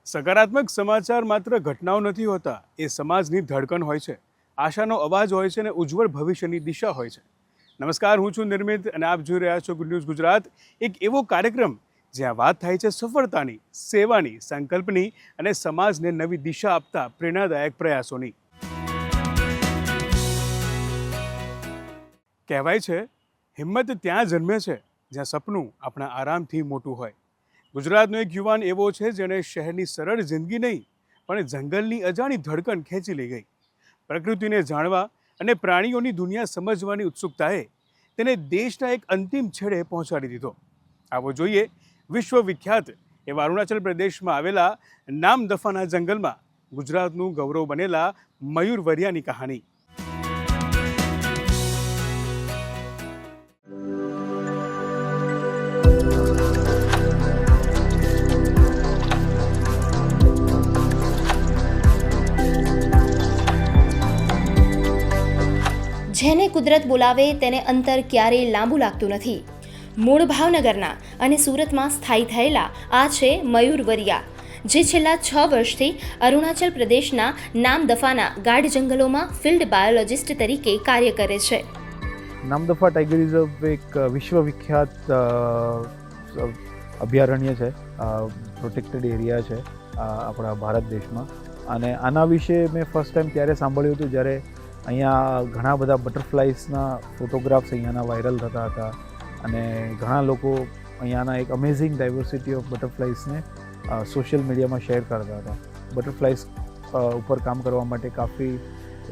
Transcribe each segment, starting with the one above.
સકારાત્મક સમાચાર માત્ર ઘટનાઓ નથી હોતા, એ સમાજની ધડકન હોય છે, આશાનો અવાજ હોય છે અને ઉજ્જવળ ભવિષ્યની દિશા હોય છે. નમસ્કાર, હું છું નિર્મિત અને આપ જોઈ રહ્યા છો ગુડ ન્યૂઝ ગુજરાત. એક એવો કાર્યક્રમ જ્યાં વાત થાય છે સફળતાની, સેવાની, સંકલ્પની અને સમાજને નવી દિશા આપતા પ્રેરણાદાયક પ્રયાસોની. કહેવાય છે હિંમત ત્યાં જન્મે છે જ્યાં સપનું આપણા આરામથી મોટું હોય. ગુજરાતનો એક યુવાન એવો છે જેણે શહેરની સરળ જિંદગી નહીં પણ જંગલની અજાણી ધડકન ખેંચી લઈ ગઈ. પ્રકૃતિને જાણવા અને પ્રાણીઓની દુનિયા સમજવાની ઉત્સુકતાએ તેને દેશના એક અંતિમ છેડે પહોંચાડી દીધો. આવો જોઈએ વિશ્વવિખ્યાત એવા અરુણાચલ પ્રદેશમાં આવેલા નામદફાના જંગલમાં ગુજરાતનું ગૌરવ બનેલા મયુર વરિયાની કહાની. જેને કુદરત બોલાવે તેને અંતર ક્યારેય લાંબુ લાગતું નથી. મૂળ ભાવનગરના અને સુરતમાં સ્થાયી થયેલા આ છે મયુર વરિયા, જે છેલ્લા 6 વર્ષથી અરુણાચલ પ્રદેશના નામદફાના ગાઢ જંગલોમાં ફિલ્ડ બાયોલોજિસ્ટ તરીકે કાર્ય કરે છે. નામદફા ટાઈગર રિઝર્વ એક વિશ્વવિખ્યાત અભયારણ્ય છે, પ્રોટેક્ટેડ એરિયા છે આપણા ભારત દેશમાં. અને આના વિશે મેં ફર્સ્ટ ટાઈમ ત્યારે સાંભળ્યું હતું જ્યારે અહીંયા ઘણા બધા બટરફ્લાઇઝના ફોટોગ્રાફ્સ અહીંયાના વાયરલ થતા હતા અને ઘણા લોકો અહીંયાના એક અમેઝિંગ ડાયવર્સિટી ઓફ બટરફ્લાઇઝને સોશિયલ મીડિયામાં શેર કરતા હતા. બટરફ્લાઇઝ ઉપર કામ કરવા માટે કાફી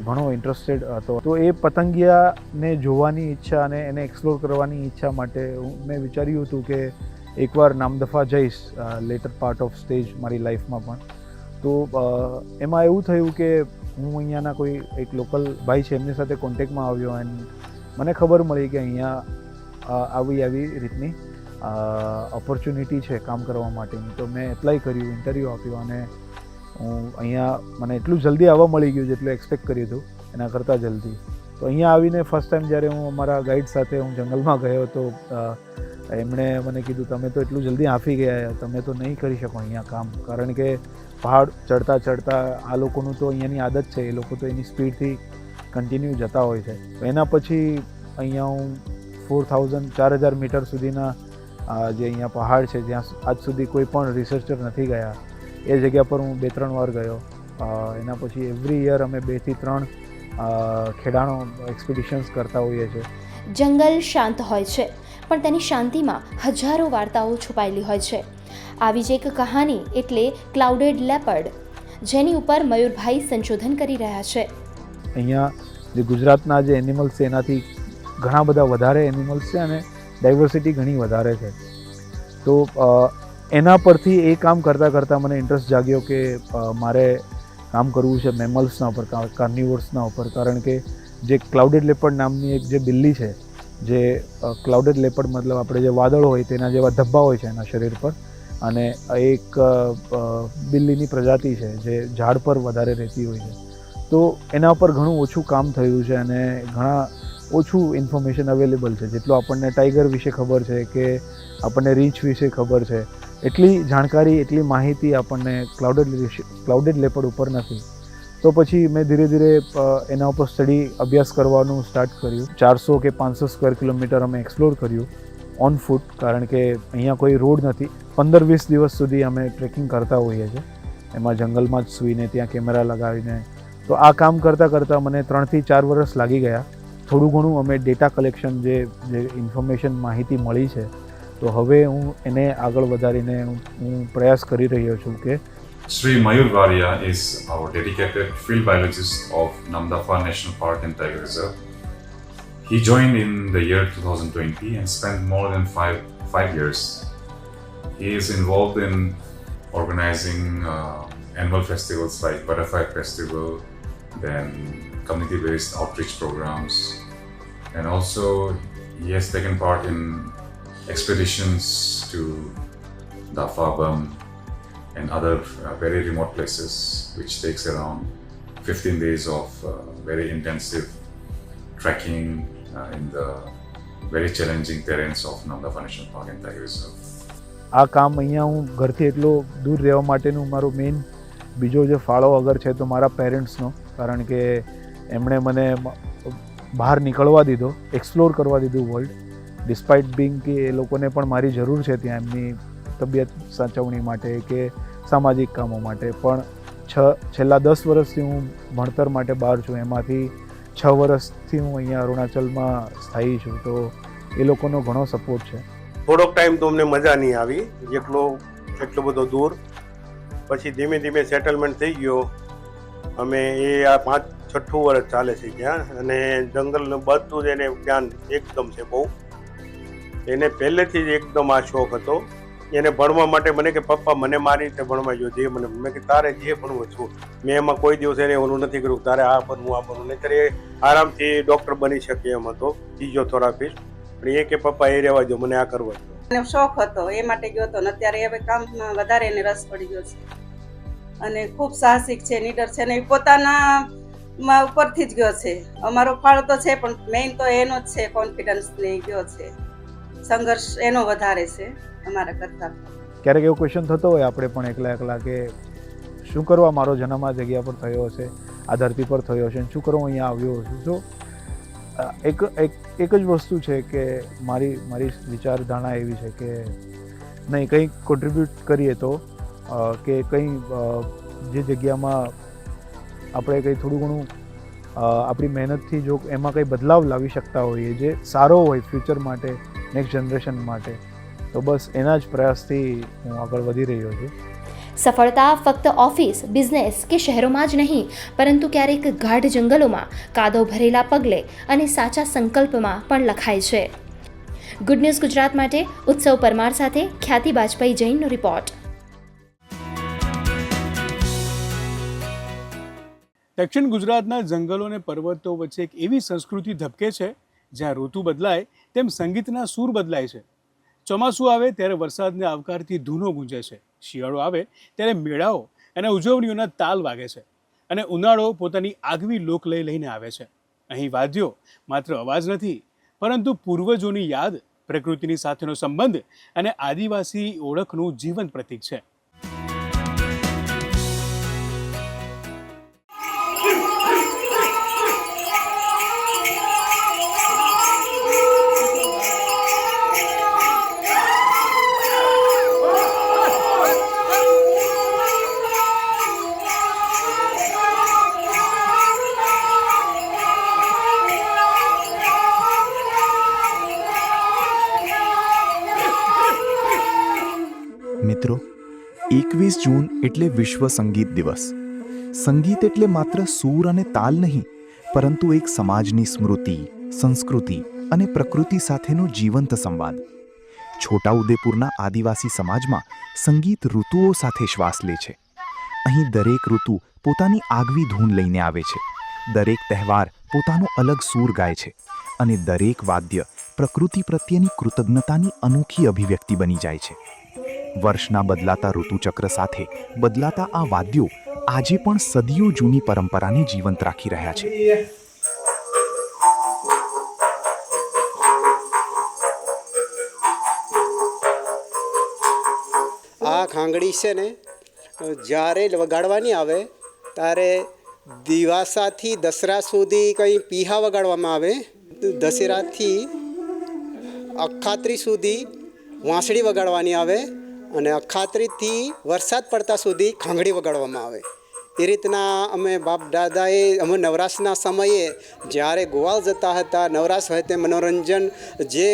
ઘણો ઇન્ટરેસ્ટેડ હતો. તો એ પતંગિયાને જોવાની ઈચ્છા અને એને એક્સપ્લોર કરવાની ઈચ્છા માટે મેં વિચાર્યું હતું કે એકવાર નામદફા જઈશ લેટર પાર્ટ ઓફ સ્ટેજ મારી લાઈફમાં પણ. તો એમાં એવું થયું કે હું અહીંયાના કોઈ એક લોકલ ભાઈ છે એમની સાથે કોન્ટેક્ટમાં આવ્યો એન્ડ મને ખબર મળી કે અહીંયા આવી રીતની ઓપોર્ચ્યુનિટી છે કામ કરવા માટેની. તો મેં એપ્લાય કર્યું, ઇન્ટરવ્યૂ આપ્યો અને હું અહીંયા મને એટલું જલ્દી આવવા મળી ગયું જેટલું એક્સપેક્ટ કર્યું હતું એના કરતાં જલ્દી. તો અહીંયા આવીને ફર્સ્ટ ટાઈમ જ્યારે હું અમારા ગાઈડ સાથે હું જંગલમાં ગયો તો એમણે મને કીધું તમે તો એટલું જલ્દી આંફી ગયા, તમે તો નહીં કરી શકો અહીંયા કામ, કારણ કે પહાડ ચડતા આ લોકોનું તો અહીંયાની આદત છે, એ લોકો તો એની સ્પીડથી કન્ટિન્યુ જતા હોય છે. એના પછી અહીંયા હું 4000 મીટર સુધીના જે અહીંયા પહાડ છે જ્યાં આજ સુધી કોઈ પણ રિસર્ચર નથી ગયા એ જગ્યા પર હું 2-3 વાર ગયો. એના પછી એવરી યર અમે 2 થી 3 ખેડાણો એક્સપિડિશન્સ કરતા હોઈએ છીએ. જંગલ શાંત હોય છે પણ તેની શાંતિમાં હજારો વાર્તાઓ છુપાયેલી હોય છે. આવી જ એક કહાની એટલે ક્લાઉડેડ લેપર્ડ, જેની ઉપર મયુરભાઈ સંશોધન કરી રહ્યા છે. અહીંયા જે ગુજરાતના જે એનિમલ્સ છે એનાથી ઘણા બધા વધારે એનિમલ્સ છે અને ડાયવર્સિટી ઘણી વધારે છે. તો એના પરથી એ કામ કરતાં મને ઇન્ટરેસ્ટ જાગ્યો કે મારે કામ કરવું છે મેમલ્સના ઉપર, કાર્નિવોર્સના ઉપર, કારણ કે જે ક્લાઉડેડ લેપર્ડ નામની એક જે બિલ્લી છે, જે ક્લાઉડેડ લેપર્ડ મતલબ આપણે જે વાદળ હોય તેના જેવા ધબ્બા હોય છે એના શરીર પર, અને એક બિલ્લીની પ્રજાતિ છે જે ઝાડ પર વધારે રહેતી હોય છે. તો એના ઉપર ઘણું ઓછું કામ થયું છે અને ઘણા ઓછું ઇન્ફોર્મેશન અવેલેબલ છે. જેટલું આપણને ટાઈગર વિશે ખબર છે કે આપણને રીંછ વિશે ખબર છે, એટલી જાણકારી, એટલી માહિતી આપણને ક્લાઉડેડ લેપર્ડ ઉપર નથી. તો પછી મેં ધીરે ધીરે એના ઉપર અભ્યાસ કરવાનું સ્ટાર્ટ કર્યું. 400 કે 500 સ્ક્વેર કિલોમીટર અમે એક્સપ્લોર કર્યું ઓન ફૂટ, કારણ કે અહીંયા કોઈ રોડ નથી. 15-20 દિવસ સુધી અમે ટ્રેકિંગ કરતા હોઈએ છીએ, એમાં જંગલમાં જ સૂઈને ત્યાં કેમેરા લગાવીને. તો આ કામ કરતાં મને 3 થી 4 વર્ષ લાગી ગયા. થોડું ઘણું અમે ડેટા કલેક્શન જે ઇન્ફોર્મેશન માહિતી મળી છે, તો હવે હું એને આગળ વધારીને હું પ્રયાસ કરી રહ્યો છું કે Sri Mayur Varia is our dedicated field biologist of Namdapha National Park and Tiger Reserve. He joined in the year 2020 and spent more than five years. He is involved in organizing annual festivals like Butterfly Festival, then community-based outreach programs, and also he has taken part in expeditions to Dafabam and other very remote places, which takes around 15 days of very intensive trekking in the very challenging terrains of Namdapha National Park and Tiger Reserve. આ કામ અહીંયા હું ઘરથી એટલો દૂર રહેવા માટેનું મારો મેઇન બીજો જે ફાળો અગર છે તો મારા પેરેન્ટ્સનો, કારણ કે એમણે મને બહાર નીકળવા દીધો, એક્સપ્લોર કરવા દીધું વર્લ્ડ, ડિસ્પાઇટ બિંગ કે એ લોકોને પણ મારી જરૂર છે ત્યાં એમની તબિયત સાચવણી માટે કે સામાજિક કામો માટે. પણ છેલ્લા 10 વર્ષથી હું ભણતર માટે બહાર છું, એમાંથી 6 વર્ષથી હું અહીંયા અરુણાચલમાં સ્થાયી છું, તો એ લોકોનો ઘણો સપોર્ટ છે. થોડોક ટાઈમ તો અમને મજા નહીં આવી, એટલો બધો દૂર. પછી ધીમે ધીમે સેટલમેન્ટ થઈ ગયો. અમે આ 5-6 વર્ષ ચાલે છે ત્યાં, અને જંગલનું બધું જ એને જ્ઞાન એકદમ છે બહુ. એને પહેલેથી જ એકદમ આ શોખ હતો. એને ભણવા માટે મને કે પપ્પા મને મારી રીતે ભણવા જો, જે મને મેં કે તારે જે ભણવું છું. મેં એમાં કોઈ દિવસ એને ઓલું નથી કર્યું તારે આ બનવું આ બનવું, નહીંતર એ આરામથી ડૉક્ટર બની શકે એમ હતો, ફિઝિયોથેરાપિસ્ટ. પણ એ કે પપ્પા એ રહેવા દો, મને આ કરવા દો. એને શોખ હતો એ માટે ગયો હતો, ને અત્યારે હવે કામમાં વધારે એને રસ પડી ગયો છે અને ખૂબ સાહસિક છે, નીડર છે, ને એ પોતાના ઉપરથી જ ગયો છે. અમારો ફાળો તો છે પણ મેઇન તો એનો જ છે, કોન્ફિડન્સ ને ગયો છે, સંઘર્ષ એનો વધારે છે અમારા કરતાં. ક્યારેક એવો ક્વેશ્ચન થતો હોય આપણે પણ એકલા કે શું કરવા મારો જન્મ આ જગ્યા પર થયો હશે, આ ધરતી પર થયો હશે, શું કરવા અહીંયા આવ્યો હશે. તો એક જ વસ્તુ છે કે મારી વિચારધારણા એવી છે કે નહીં, કંઈક કોન્ટ્રીબ્યુટ કરીએ તો કે કંઈ જે જગ્યામાં આપણે કંઈ થોડું ઘણું આપણી મહેનતથી જો એમાં કંઈ બદલાવ લાવી શકતા હોઈએ જે સારો હોય ફ્યુચર માટે, નેક્સ્ટ જનરેશન માટે, તો બસ એના જ પ્રયાસથી હું આગળ વધી રહ્યો છું. સફળતા ફક્ત ઓફિસ, બિઝનેસ કે શહેરોમાં જ નહીં, પરંતુ ક્યારેક ગાઢ જંગલોમાં, કાદવ ભરેલા પગલે અને સાચા સંકલ્પમાં પણ લખાય છે. ગુડ ન્યૂઝ ગુજરાત માટે ઉત્સવ પરમાર સાથે ખ્યાતિ બાજપાઈ જૈનનો રિપોર્ટ. દક્ષિણ ગુજરાતના જંગલો અને પર્વતો વચ્ચે એક એવી સંસ્કૃતિ ધબકે છે જ્યાં ઋતુ બદલાય તેમ સંગીતના સૂર બદલાય છે. ચોમાસું આવે ત્યારે વરસાદને આવકારતી ધૂનો ગુંજે છે, શિયાળો આવે ત્યારે મેળાઓ અને ઉજવણીઓના તાલ વાગે છે, અને ઉનાળો પોતાની આગવી લોકલય લઈને આવે છે. અહીં વાદ્યો માત્ર અવાજ નથી, પરંતુ પૂર્વજોની યાદ, પ્રકૃતિની સાથેનો સંબંધ અને આદિવાસી ઓળખનું જીવંત પ્રતીક છે. મિત્રો, 21 જૂન એટલે વિશ્વ સંગીત દિવસ. સંગીત એટલે માત્ર સૂર અને તાલ નહીં, પરંતુ એક સમાજની સ્મૃતિ, સંસ્કૃતિ અને પ્રકૃતિ સાથેનો જીવંત સંવાદ. છોટાઉદેપુરના આદિવાસી સમાજમાં સંગીત ઋતુઓ સાથે શ્વાસ લે છે. અહીં દરેક ઋતુ પોતાની આગવી ધૂન લઈને આવે છે, દરેક તહેવાર પોતાનો અલગ સૂર ગાય છે, અને દરેક વાદ્ય પ્રકૃતિ પ્રત્યેની કૃતજ્ઞતાની અનોખી અભિવ્યક્તિ બની જાય છે. વર્ષના બદલાતા ઋતુચક્ર સાથે બદલાતા આ વાદ્યો આજે પણ સદીઓ જૂની પરંપરાને જીવંત રાખી રહ્યા છે. આ ખાંગડી છે ને જ્યારે વગાડવાની આવે ત્યારે દિવાસાથી દસરા સુધી કંઈ પીહા વગાડવામાં આવે, દશેરાથી અખાત્રી સુધી વાંસળી વગાડવાની આવે, અને અખાત્રીથી વરસાદ પડતા સુધી ખાંગડી વગાડવામાં આવે. એ રીતના અમે બાપ દાદાએ અમે નવરાશના સમયે જ્યારે ગોવાળ જતા હતા, નવરાશ હોય તે મનોરંજન જે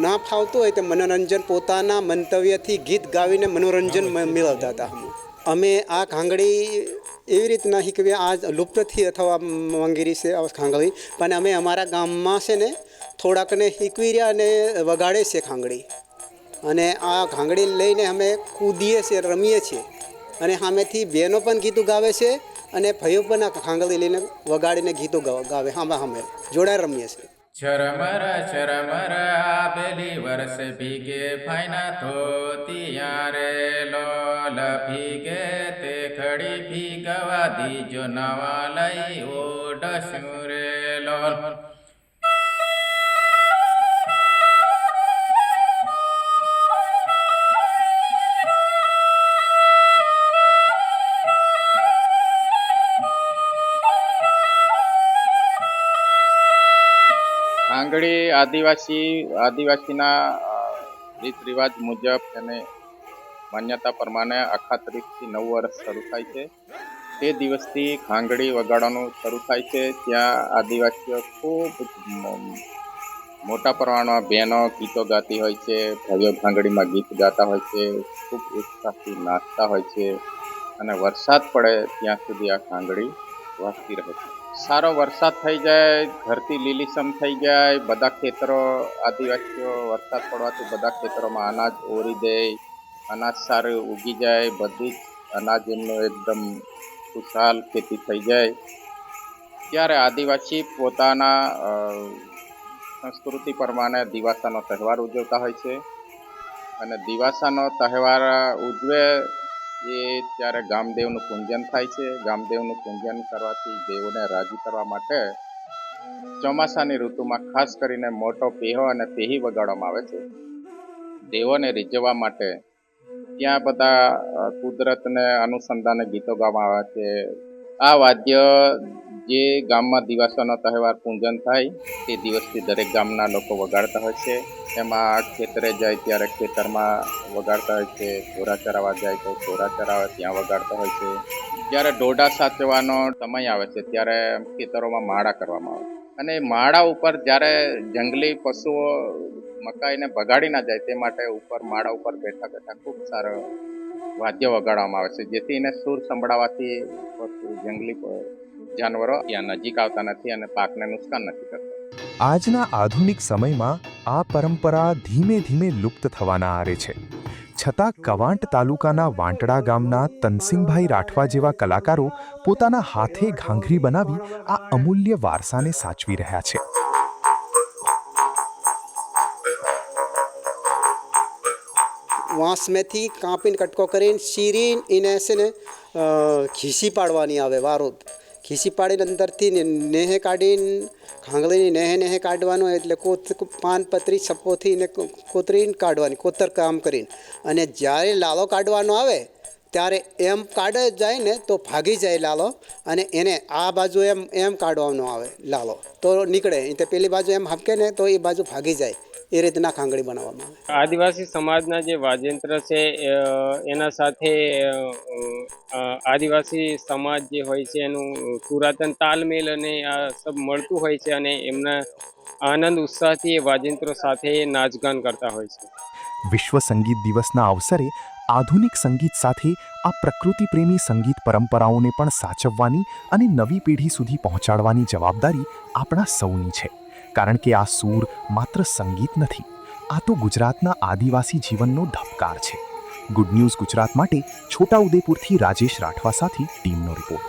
ના ફાવતું હોય તે મનોરંજન પોતાના મંતવ્યથી ગીત ગાવીને મનોરંજન મેળવતા હતા. અમે આ ખાંગડી એવી રીતના શીખવી, આ લુપ્તથી અથવા મંગીરી છે ખાંગડી, પણ અમે અમારા ગામમાં છે ને થોડાકને શીખવી રહ્યા અને વગાડે છે ખાંગડી. અને આ ખાંગડી લઈને અમે કૂદીએ છીએ, રમીએ છીએ, અને સામેથી બહેનો પણ ગીતો ગાવે છે અને ભાઈઓ પણ આ ખાંગડી લઈને વગાડીને ગીતો ગાવે, સામે જોડાઈ રમીએ છીએ. ચરમર આબેલી વર્ષ ભીગે ફાઈના ધોતિયા રે લોલ ભીગે તે ખડી ભીગવા દીજો નવા લઈ ઓડશું રે લોલ. ખાંગડી આદિવાસીના રીત રિવાજ મુજબ તેને માન્યતા પ્રમાણે અખાત્રીજથી 9 વર્ષ શરૂ થાય છે. તે દિવસથી ખાંગડી વગાડવાનું શરૂ થાય છે. ત્યાં આદિવાસીઓ ખૂબ મોટા પ્રમાણમાં બહેનો ગીતો ગાતી હોય છે, ભાઈઓ ખાંગડીમાં ગીત ગાતા હોય છે, ખૂબ ઉત્સાહથી નાચતા હોય છે અને વરસાદ પડે ત્યાં સુધી આ ખાંગડી વાગતી રહે છે. સારો વરસાદ થઈ જાય, ધરતી લીલીછમ થઈ જાય, બધા ખેતરો આદિવાસીઓ વરસાદ પડવાથી બધા ખેતરોમાં અનાજ ઓરી દે, અનાજ સારું ઉગી જાય, બધી જ અનાજ એમનું એકદમ ખુશહાલ ખેતી થઈ જાય ત્યારે આદિવાસી પોતાના સંસ્કૃતિ પ્રમાણે દિવાસાનો તહેવાર ઉજવતા હોય છે. અને દિવાસાનો તહેવાર ઉજવે એ ત્યારે ગામદેવનું પૂજન થાય છે. ગામદેવનું પૂજન કરવાથી દેવોને રાજી કરવા માટે ચોમાસાની ઋતુમાં ખાસ કરીને મોટો પેહો અને પેહી વગાડવામાં આવે છે. દેવોને રીઝવવા માટે ત્યાં બધા કુદરતને અનુસંધાને ગીતો ગાવામાં આવે છે. આ વાદ્ય જે ગામમાં દિવાસાનો તહેવાર પૂજન થાય તે દિવસથી દરેક ગામના લોકો વગાડતા હોય છે. એમાં ખેતરે જાય ત્યારે ખેતરમાં વગાડતા હોય છે, ઢોરા ચરાવવા જાય તો ઢોરા ચરાવવા ત્યાં વગાડતા હોય છે. જ્યારે ડોડા સાચવવાનો સમય આવે છે ત્યારે ખેતરોમાં માળા કરવામાં આવે છે અને માળા ઉપર જ્યારે જંગલી પશુઓ મકાઈને બગાડી ના જાય તે માટે ઉપર માળા ઉપર બેઠા બેઠા ખૂબ સારો વાદ્ય વગાડવામાં આવે છે, જેથી એને સૂર સંભળાવવાથી જંગલી જાનવરો ત્યાં નજીક આવતા નથી અને પાકને નુકસાન નથી કરતા. આજના આધુનિક સમયમાં આ પરંપરા ધીમે ધીમે લુપ્ત થવાના આરે છે. છતાં કવાંટ તાલુકાના વાંટડા ગામના તનસિંહભાઈ રાઠવા જેવા કલાકારો પોતાના હાથે ઘાંઘરી બનાવી આ અમૂલ્ય વારસાને સાચવી રહ્યા છે. વાંસમાંથી કાપીને કટકો કરીને શીરીને એને છે ને ખીસી પાડવાની આવે વારોદ. ખીસી પાડીને અંદરથી નેહે કાઢીને ખાંગળીની નેહે કાઢવાનું, એટલે પાનપત્રી સપોથી ને કોતરીને કાઢવાની, કોતર કામ કરીને. અને જ્યારે લાલો કાઢવાનો આવે ત્યારે એમ કાઢે જાય ને તો ભાગી જાય લાલો, અને એને આ બાજુ એમ કાઢવાનો આવે લાલો તો નીકળે, તો પેલી બાજુ એમ હાપકે ને તો એ બાજુ ભાગી જાય. એ રીતના ખાંગડી બનાવવામાં આવે. આદિવાસી સમાજના જે વાજિંત્ર છે એના સાથે આદિવાસી સમાજ જે હોય છે એનું પુરાતન તાલમેલ અને આ સબ મળતું હોય છે અને એમના આનંદ ઉત્સાહથી એ વાજિંત્રો સાથે નાચગાન કરતા હોય છે. વિશ્વ સંગીત દિવસના અવસરે આધુનિક સંગીત સાથે આ પ્રકૃતિ પ્રેમી સંગીત પરંપરાઓને પણ સાચવવાની અને નવી પેઢી સુધી પહોંચાડવાની જવાબદારી આપણા સૌની છે. કારણ કે આ સૂર માત્ર સંગીત નથી, આ તો ગુજરાતના આદિવાસી જીવનનો ધબકાર છે. ગુડ ન્યૂઝ ગુજરાત માટે છોટાઉદેપુરથી રાજેશ રાઠવા સાથે ટીમનો રિપોર્ટ.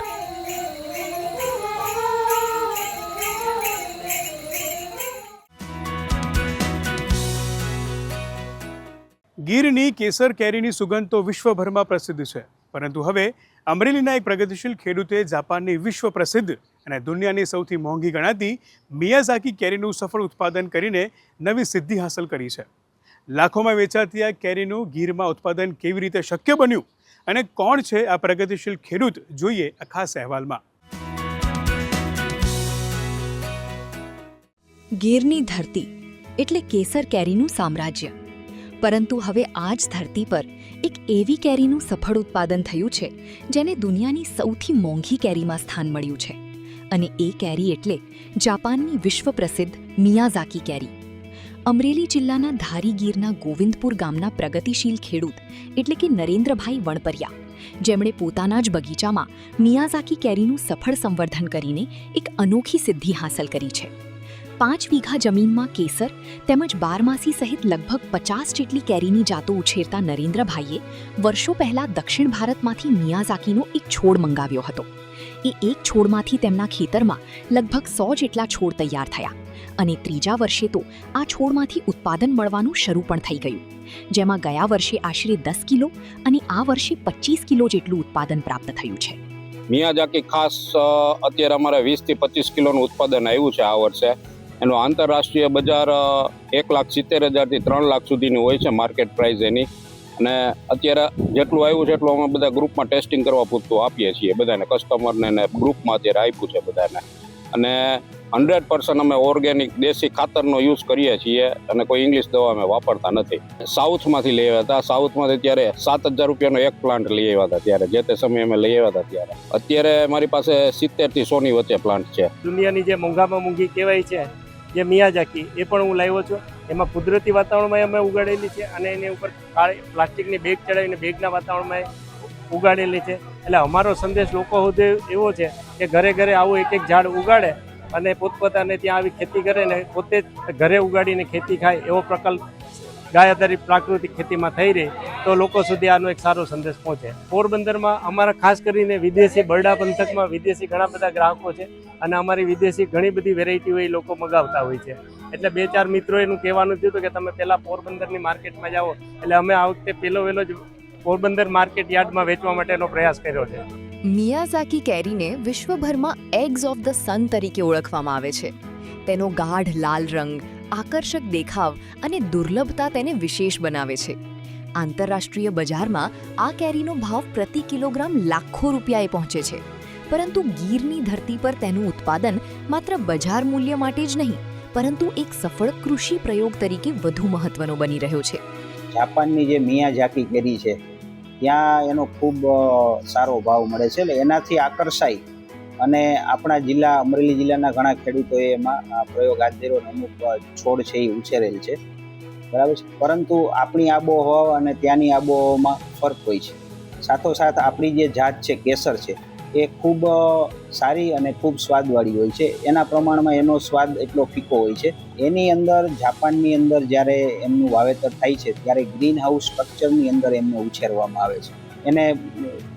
ગીરની કેસર કેરીની સુગંધ તો વિશ્વભરમાં પ્રસિદ્ધ છે, પરંતુ હવે અમરેલીના એક પ્રગતિશીલ ખેડૂતે જાપાનની વિશ્વ પ્રસિદ્ધ અને દુનિયાની સૌથી મોંઘી ગણાતી મિયાઝાકી કેરીનું સફળ ઉત્પાદન કરીને નવી સિદ્ધિ હાંસલ કરી છે. લાખોમાં વેચાતી આ કેરીનું ગીરમાં ઉત્પાદન કેવી રીતે શક્ય બન્યું અને કોણ છે આ પ્રગતિશીલ ખેડૂત, જોઈએ આ ખાસ અહેવાલમાં. ગીરની ધરતી એટલે કેસર કેરીનું સામ્રાજ્ય. પરંતુ હવે આ જ ધરતી પર એક એવી કેરીનું સફળ ઉત્પાદન થયું છે જેને દુનિયાની સૌથી મોંઘી કેરીમાં સ્થાન મળ્યું છે. અને એ કેરી એટલે જાપાનની વિશ્વ પ્રસિદ્ધ મિયાઝાકી કેરી. અમરેલી જિલ્લાના ધારી ગીરના ગોવિંદપુર ગામના પ્રગતિશીલ ખેડૂત એટલે કે નરેન્દ્રભાઈ વણપરિયા, જેમણે પોતાના જ બગીચામાં મિયાઝાકી કેરીનું સફળ સંવર્ધન કરીને એક અનોખી સિદ્ધિ હાંસલ કરી છે. 5 વીઘા જમીનમાં કેસર તેમજ બારમાસી સહિત લગભગ 50 જેટલી કેરીની જાતો ઉછેરતા નરેન્દ્રભાઈએ વર્ષો પહેલા દક્ષિણ ભારતમાંથી મિયાઝાકીનો એક છોડ મંગાવ્યો હતો. એ એક છોડમાંથી તેમના ખેતરમાં લગભગ 100 જેટલા છોડ તૈયાર થયા અને ત્રીજા વર્ષે તો આ છોડમાંથી ઉત્પાદન મળવાનું શરૂ પણ થઈ ગયું, જેમાં ગયા વર્ષે આશરે 10 કિલો અને આ વર્ષે 25 કિલો જેટલું ઉત્પાદન પ્રાપ્ત થયું છે. મિયાઝાકી ખાસ અત્યારે અમારે 20 થી 25 કિલોનું ઉત્પાદન આવ્યું છે આ વર્ષે. એનું આંતરરાષ્ટ્રીય બજાર 1,70,000 થી 3 લાખ સુધીની હોય છે માર્કેટ પ્રાઇસ એની. અને અત્યારે જેટલું આવ્યું છે એટલું અમે બધા ગ્રુપમાં ટેસ્ટિંગ કરવા પૂરતું આપીએ છીએ બધાને, કસ્ટમરને ને ગ્રુપમાં અત્યારે આપ્યું છે બધાને. અને 100% અમે ઓર્ગેનિક દેશી ખાતરનો યુઝ કરીએ છીએ અને કોઈ ઇંગ્લિશ દવા અમે વાપરતા નથી. સાઉથમાંથી લઈ આવ્યા હતા. સાઉથમાંથી ત્યારે 7,000 રૂપિયાનો એક પ્લાન્ટ લઈ આવ્યા હતા ત્યારે, જે તે સમયે અમે લઈ આવ્યા હતા ત્યારે. અત્યારે મારી પાસે 70 થી 100 ની વચ્ચે પ્લાન્ટ છે. દુનિયાની જે મોંઘામાં મોંઘી કહેવાય છે જે મિયાઝાકી, એ પણ હું લાવ્યો છું. એમાં કુદરતી વાતાવરણમાં અમે ઉગાડેલી છે અને એની ઉપર પ્લાસ્ટિકની બેગ ચડાવીને બેગના વાતાવરણમાં ઉગાડેલી છે. એટલે અમારો સંદેશ લોકો સુધી એવો છે કે ઘરે ઘરે આવું એક ઝાડ ઉગાડે અને પોતપોતાને ત્યાં આવી ખેતી કરે ને પોતે જ ઘરે ઉગાડીને ખેતી ખાય એવો પ્રકલ્પ ગાય આધારિત પ્રાકૃતિક ખેતીમાં થઈ રહી તો લોકો સુધી આનો એક સારો સંદેશ પહોંચે. પોરબંદરમાં અમારા ખાસ કરીને વિદેશી બરડા પંથકમાં વિદેશી ઘણા બધા ગ્રાહકો છે અને અમારી વિદેશી ઘણી બધી વેરાયટીઓ એ લોકો મગાવતા હોય છે. એટલે 2-4 મિત્રો એનું કહેવાનું થયું કે તમે પહેલાં પોરબંદરની માર્કેટમાં જાઓ. એટલે અમે આ વખતે પહેલો જ પોરબંદર માર્કેટ યાર્ડમાં વેચવા માટેનો પ્રયાસ કર્યો છે. મિયાઝાકી કેરીને વિશ્વભરમાં એગ્સ ઓફ ધ સન તરીકે ઓળખવામાં આવે છે. તેનો ગાઢ લાલ રંગ, આકર્ષક દેખાવ અને દુર્લભતા તેને વિશેષ બનાવે છે. આંતરરાષ્ટ્રીય બજારમાં આ કેરીનો ભાવ પ્રતિ કિલોગ્રામ લાખો રૂપિયાએ પહોંચે છે. પરંતુ ગીરની ધરતી પર તેનું ઉત્પાદન માત્ર બજાર મૂલ્ય માટે જ નહીં, પરંતુ એક સફળ કૃષિ પ્રયોગ તરીકે વધુ મહત્વનો બની રહ્યો છે. જાપાનની જે મિયાઝાકી કેરી છે ત્યાં એનો ખૂબ સારો ભાવ મળે છે. એટલે એનાથી આકર્ષાઈ અને આપણા જિલ્લા અમરેલી જિલ્લાના ઘણા ખેડૂતોએ એમાં પ્રયોગ હાથ ધર્યો અને અમુક છોડ છે એ ઉછેરેલ છે, બરાબર છે. પરંતુ આપણી આબોહવા અને ત્યાંની આબોહવામાં ફરક હોય છે. સાથોસાથ આપણી જે જાત છે કેસર છે એ ખૂબ સારી અને ખૂબ સ્વાદવાળી હોય છે. એના પ્રમાણમાં એનો સ્વાદ એટલો ફીકો હોય છે. એની અંદર જાપાનની અંદર જ્યારે એમનું વાવેતર થાય છે ત્યારે ગ્રીન હાઉસ સ્ટ્રક્ચરની અંદર એમને ઉછેરવામાં આવે છે. એને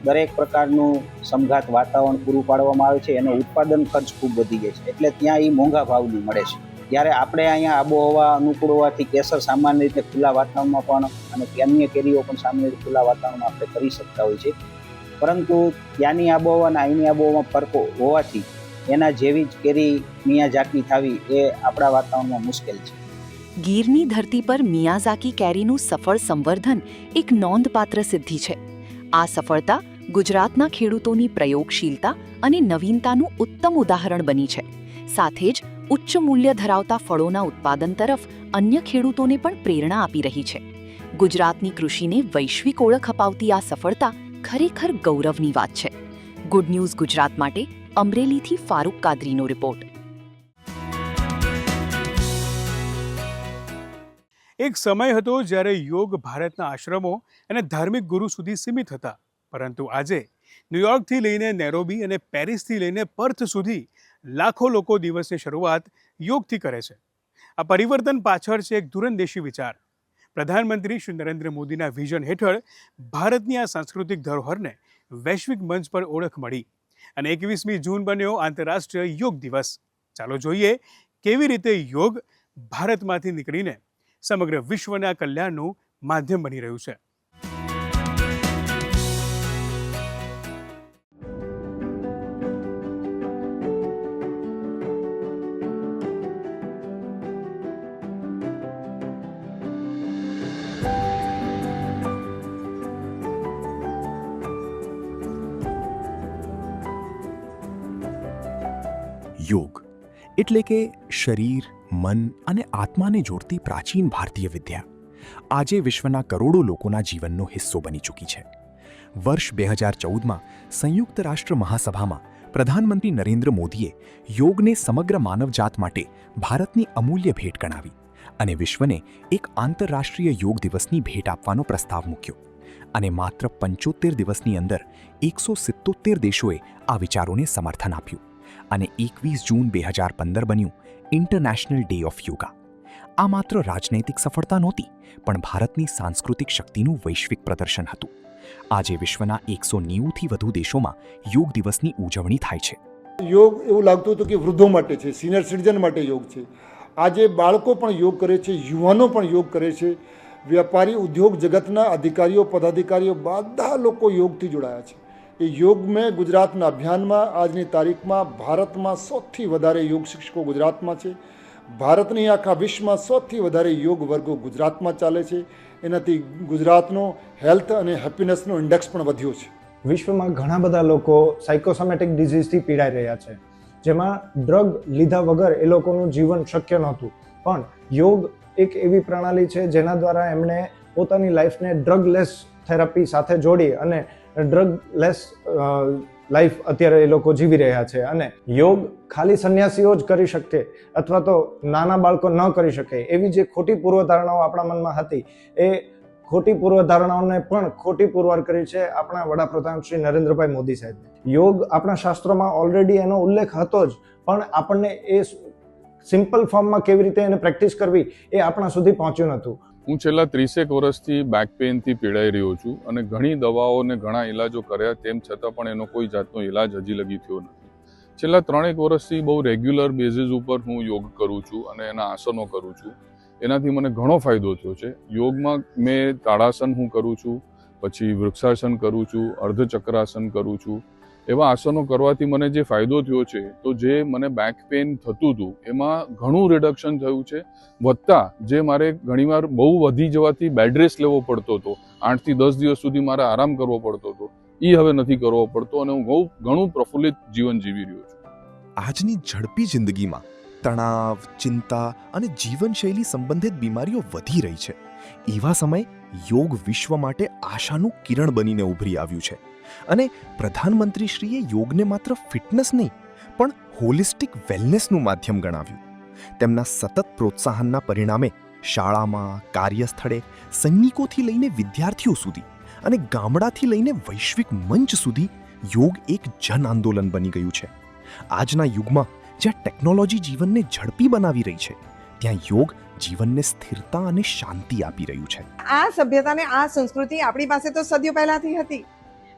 દરેક પ્રકારનું સમઘાત વાતાવરણ પૂરું પાડવામાં આવે છે. એનો ઉત્પાદન ખર્ચ ખૂબ વધી જાય છે, એટલે ત્યાં એ મોંઘા ભાવનું મળે છે. જ્યારે આપણે અહીંયા આબોહવા અનુકૂળ હોવાથી કેસર સામાન્ય રીતે ખુલ્લા વાતાવરણમાં પણ અને અન્ય કેરીઓ પણ સામાન્ય રીતે ખુલ્લા વાતાવરણમાં આપણે કરી શકતા હોય છે. પરંતુ ત્યાંની આબોહવા અને અહીંની આબોહવામાં ફરક હોવાથી એના જેવી જ કેરી મિયાઝાકી થવી એ આપણા વાતાવરણમાં મુશ્કેલ છે. ગીરની ધરતી પર મિયાઝાકી કેરીનું સફળ સંવર્ધન એક નોંધપાત્ર સિદ્ધિ છે. આ સફળતા ગુજરાતના ખેડૂતોની પ્રયોગશીલતા અને નવીનતાનું ઉત્તમ ઉદાહરણ બની છે. સાથે જ ઉચ્ચ મૂલ્ય ધરાવતા ફળોના ઉત્પાદન તરફ અન્ય ખેડૂતોને પણ પ્રેરણા આપી રહી છે. ગુજરાતની કૃષિને વૈશ્વિક ઓળખ અપાવતી આ સફળતા ખરેખર ગૌરવની વાત છે. ગુડ ન્યૂઝ ગુજરાત માટે અમરેલીથી ફારૂક કાદરીનો રિપોર્ટ. એક સમય હતો જ્યારે યોગ ભારતના આશ્રમો અને ધાર્મિક ગુરુ સુધી સીમિત હતા, પરંતુ આજે ન્યૂયોર્કથી લઈને નેરોબી અને પેરિસથી લઈને પર્થ સુધી લાખો લોકો દિવસની શરૂઆત યોગથી કરે છે. આ પરિવર્તન પાછળ છે એક દૂરંદેશી વિચાર. પ્રધાનમંત્રી શ્રી નરેન્દ્ર મોદીના વિઝન હેઠળ ભારતની આ સાંસ્કૃતિક ધરોહરને વૈશ્વિક મંચ પર ઓળખ મળી અને 21મી જૂન બન્યો આંતરરાષ્ટ્રીય યોગ દિવસ. ચાલો જોઈએ કેવી રીતે યોગ ભારતમાંથી નીકળીને સમગ્ર વિશ્વના કલ્યાણનું માધ્યમ બની રહ્યું છે. યોગ એટલે કે શરીર, મન અને આત્માને જોડતી પ્રાચીન ભારતીય વિદ્યા આજે વિશ્વના કરોડો લોકોના જીવનનો હિસ્સો બની ચૂકી છે. વર્ષ 2014માં સંયુક્ત રાષ્ટ્ર મહાસભામાં પ્રધાનમંત્રી નરેન્દ્ર મોદીએ યોગને સમગ્ર માનવજાત માટે ભારતની અમૂલ્ય ભેટ ગણાવી અને વિશ્વને એક આંતરરાષ્ટ્રીય યોગ દિવસની ભેટ આપવાનો પ્રસ્તાવ મૂક્યો. અને માત્ર 75 દિવસની અંદર 177 દેશોએ આ વિચારોને સમર્થન આપ્યું અને 21 જૂન 2015 બન્યું ઇન્ટરનેશનલ ડે ઓફ યોગા. આ માત્ર રાજનૈતિક સફળતા નહોતી, પણ ભારતની સાંસ્કૃતિક શક્તિનું વૈશ્વિક પ્રદર્શન હતું. આજે વિશ્વના 190થી વધુ દેશોમાં યોગ દિવસની ઉજવણી થાય છે. યોગ એવું લાગતું હતું કે વૃદ્ધો માટે છે, સિનિયર સિટીઝન માટે યોગ છે. આજે બાળકો પણ યોગ કરે છે, યુવાનો પણ યોગ કરે છે. વેપારી ઉદ્યોગ જગતના અધિકારીઓ, પદાધિકારીઓ બધા લોકો યોગથી જોડાયા છે. એ યોગ મેં ગુજરાતના અભિયાનમાં આજની તારીખમાં ભારતમાં સૌથી વધારે યોગ શિક્ષકો ગુજરાતમાં છે. ભારતની આખા વિશ્વમાં સૌથી વધારે યોગ વર્ગો ગુજરાતમાં ચાલે છે. એનાથી ગુજરાતનો હેલ્થ અને હેપીનેસનો ઇન્ડેક્સ પણ વધ્યો છે. વિશ્વમાં ઘણા બધા લોકો સાયકોસોમેટિક ડિઝીઝથી પીડાઈ રહ્યા છે. જેમાં ડ્રગ લીધા વગર એ લોકોનું જીવન શક્ય નહોતું. પણ યોગ એક એવી પ્રણાલી છે જેના દ્વારા એમણે પોતાની લાઈફને ડ્રગલેસ થેરાપી સાથે જોડી અને ડ્રગલેસ લાઈફ અત્યારે એ લોકો જીવી રહ્યા છે. અને યોગ ખાલી સંન્યાસીઓ જ કરી શકે અથવા તો નાના બાળકો ન કરી શકે એવી જે ખોટી પૂર્વધારણાઓ આપણા મનમાં હતી એ ખોટી પૂર્વધારણાઓને પણ ખોટી પુરવાર કરી છે આપણા વડાપ્રધાન શ્રી નરેન્દ્રભાઈ મોદી સાહેબ. યોગ આપણા શાસ્ત્રોમાં ઓલરેડી એનો ઉલ્લેખ હતો જ, પણ આપણને એ સિમ્પલ ફોર્મમાં કેવી રીતે એને પ્રેક્ટિસ કરવી એ આપણા સુધી પહોંચ્યું નહોતું. હું છેલ્લા 30 વર્ષથી બેક પેઇનથી પીડાઈ રહ્યો છું અને ઘણી દવાઓ અને ઘણા ઇલાજો કર્યા, તેમ છતાં પણ એનો કોઈ જાતનો ઇલાજ હજી લગી થયો નથી. છેલ્લા 3 વર્ષથી બહુ રેગ્યુલર બેઝિસ ઉપર હું યોગ કરું છું અને એના આસનો કરું છું. એનાથી મને ઘણો ફાયદો થયો છે. યોગમાં મેં તાડાસન હું કરું છું, પછી વૃક્ષાસન કરું છું, અર્ધચક્રાસન કરું છું. એવા આસનો કરવાથી મને જે ફાયદો થયો છે, તો જે મને બેક પેઇન થતું હતું એમાં ઘણું રિડક્શન થયું છે. વધતા જે મારે ઘણીવાર બહુ વધી જવાથી બેડ રેસ્ટ લેવો પડતો હતો, 8 થી 10 દિવસ સુધી મારે આરામ કરવો પડતો હતો, એ હવે નથી કરવો પડતો અને હું ઘણું પ્રફુલ્લિત જીવન જીવી રહ્યો છું. આજની ઝડપી જિંદગીમાં તણાવ, ચિંતા અને જીવનશૈલી સંબંધિત બીમારીઓ વધી રહી છે. એવા સમયે યોગ વિશ્વ માટે આશાનું કિરણ બનીને ઉભરી આવ્યું છે. અને પ્રધાનમંત્રીશ્રીએ યોગને માત્ર ફિટનેસ નહીં પણ હોલિસ્ટિક વેલનેસનું માધ્યમ ગણાવ્યું. તેમના સતત પ્રોત્સાહનના પરિણામે શાળામાં, કાર્યસ્થળે, સૈનિકોથી લઈને વિદ્યાર્થીઓ સુધી અને ગામડાથી લઈને વૈશ્વિક મંચ સુધી યોગ એક જન આંદોલન બની ગયું છે. આજના યુગમાં જ્યાં ટેકનોલોજી જીવનને ઝડપી બનાવી રહી છે, ત્યાં યોગ જીવનને સ્થિરતા અને શાંતિ આપી રહ્યું છે. આ સભ્યતાને આ સંસ્કૃતિ આપણી પાસે તો સદીઓ પહેલાથી હતી,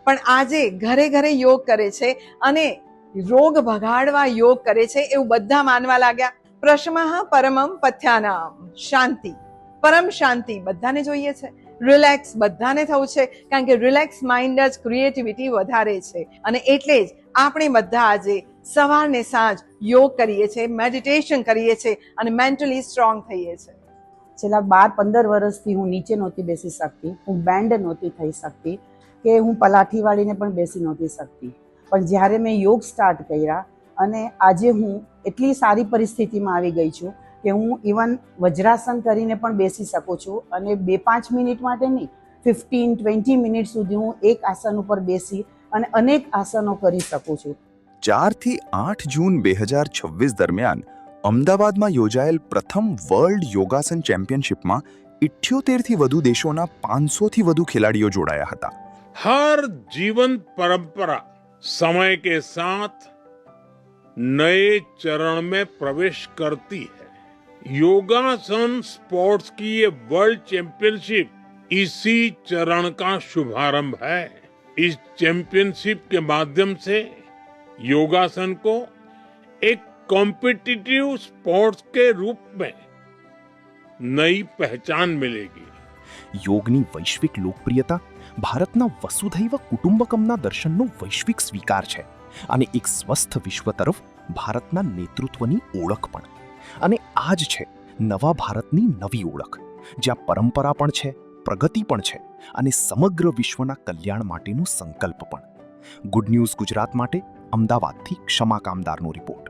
પણ આજે ઘરે ઘરે યોગ કરે છે અને રોગ ભગાડવા યોગ કરે છે એવું બધા માનવા લાગ્યા. પ્રશમઃ પરમમ પથ્યાનામ, શાંતિ, પરમ શાંતિ બધાને જોઈએ છે. રિલેક્સ બધાને થવું છે, કારણ કે રિલેક્સ માઇન્ડ જ ક્રિએટિવિટી વધારે છે. અને એટલે જ આપણે બધા આજે સવારને સાંજ યોગ કરીએ છીએ, મેડિટેશન કરીએ છીએ અને મેન્ટલી સ્ટ્રોંગ થઈએ છીએ. છેલ્લા 12-15 વર્ષથી હું નીચે નહોતી બેસી શકતી, હું બેન્ડ નહોતી થઈ શકતી, કે હું પલાઠી વાળીને પણ બેસી નહોતી શકતી. પણ જ્યારે મેં યોગ સ્ટાર્ટ કર્યા અને આજે હું એટલી સારી પરિસ્થિતિમાં આવી ગઈ છું કે હું ઇવન વજ્રાસન કરીને પણ બેસી શકું છું અને 2-5 મિનિટ માટે નહીં, 15-20 મિનિટ સુધી હું એક આસન ઉપર બેસી અને અનેક આસનો કરી શકું છું. 4 થી 8 જૂન 2026 દરમિયાન અમદાવાદમાં યોજાયેલ પ્રથમ વર્લ્ડ યોગાસન ચેમ્પિયનશિપમાં 78 થી વધુ દેશોના 500 થી વધુ ખેલાડીઓ જોડાયા હતા. हर जीवन परंपरा समय के साथ नए चरण में प्रवेश करती है. योगासन स्पोर्ट्स की ये वर्ल्ड चैंपियनशिप इसी चरण का शुभारंभ है. इस चैंपियनशिप के माध्यम से योगासन को एक कॉम्पिटिटिव स्पोर्ट्स के रूप में नई पहचान मिलेगी. યોગની વૈશ્વિક લોકપ્રિયતા ભારતના વસુધૈવ કુટુંબકમના દર્શનનો વૈશ્વિક સ્વીકાર છે અને એક સ્વસ્થ વિશ્વ તરફ ભારતના નેતૃત્વની ઓળખ પણ. અને આ જ છે નવા ભારતની નવી ઓળખ, જ્યાં પરંપરા પણ છે, પ્રગતિ પણ છે અને સમગ્ર વિશ્વના કલ્યાણ માટેનો સંકલ્પ પણ. ગુડ ન્યૂઝ ગુજરાત માટે અમદાવાદથી ક્ષમા કામદારનો રિપોર્ટ.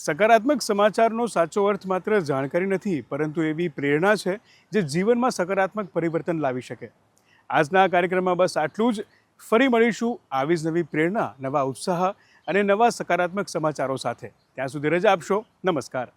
સકારાત્મક સમાચારનો સાચો અર્થ માત્ર જાણકારી નથી, પરંતુ એવી પ્રેરણા છે જે જીવનમાં સકારાત્મક પરિવર્તન લાવી શકે. આજના કાર્યક્રમમાં બસ આટલું જ. ફરી મળીશું આવી જ નવી પ્રેરણા, નવા ઉત્સાહ અને નવા સકારાત્મક સમાચારો સાથે. ત્યાં સુધી રજા આપશો. નમસ્કાર.